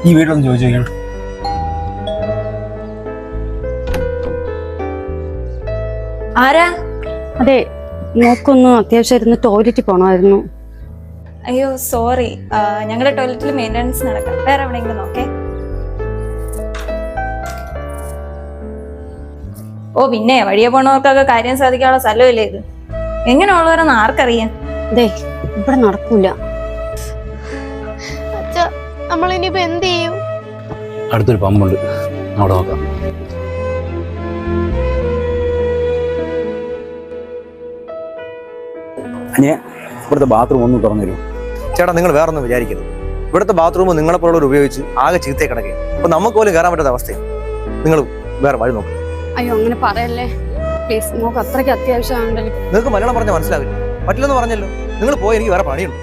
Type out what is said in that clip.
ഈ വീട്ടിലൊന്ന് ചോദിച്ചു നോക്കണം. ആരാ? അതെ, നോക്കൊന്ന് അത്യാവശ്യമായിരുന്നു, ടോയ്ലറ്റിൽ പോണമായിരുന്നു. അയ്യോ സോറി, ഞങ്ങളുടെ ടോയ്ലറ്റിൽ മെയിൻ്റനൻസ് നടക്കാം, വേറെ എവിടെയെങ്കിലും നോക്കേ. ഓ പിന്നെ വഴിയെ പോണവർക്കൊക്കെ കാര്യം സാധിക്കാനുള്ള സ്ഥലമില്ലേ ഇത്? എങ്ങനെയുള്ളവരെന്ന് ആർക്കറിയാം? അതെ, ഇവിടെ നടക്കൂല. നമ്മൾ ഇനിയിപ്പോ എന്ത് ചെയ്യും? അടുത്തൊരു പമ്പുണ്ട്, അവിടെ നോക്കാം. ഇവിടുത്തെ ബാത്റൂം ഒന്ന് തുറന്നു തരുമോ? ചേട്ടാ, നിങ്ങൾ വേറെ ഒന്നും വിചാരിക്കരുത്. ഇവിടുത്തെ ബാത്റൂം നിങ്ങളെപ്പോലുള്ളവർ ഉപയോഗിച്ച് ആകെ ചീത്തയെ കിടക്കുകയും അപ്പൊ നമുക്ക് പോലും കയറാൻ പറ്റാത്ത അവസ്ഥയാണ്. നിങ്ങൾ വേറെ വഴി നോക്കും. അയ്യോ അങ്ങനെ പറയല്ലേ പ്ലീസ്, നോക്ക് അത്രയ്ക്ക് അത്യാവശ്യമാണല്ലോ. നിങ്ങൾക്ക് മലയാളം പറഞ്ഞാൽ മനസ്സിലാവില്ല, പറ്റില്ലെന്ന് പറഞ്ഞല്ലോ. നിങ്ങൾ പോയി, എനിക്ക് വേറെ പണിയുണ്ട്.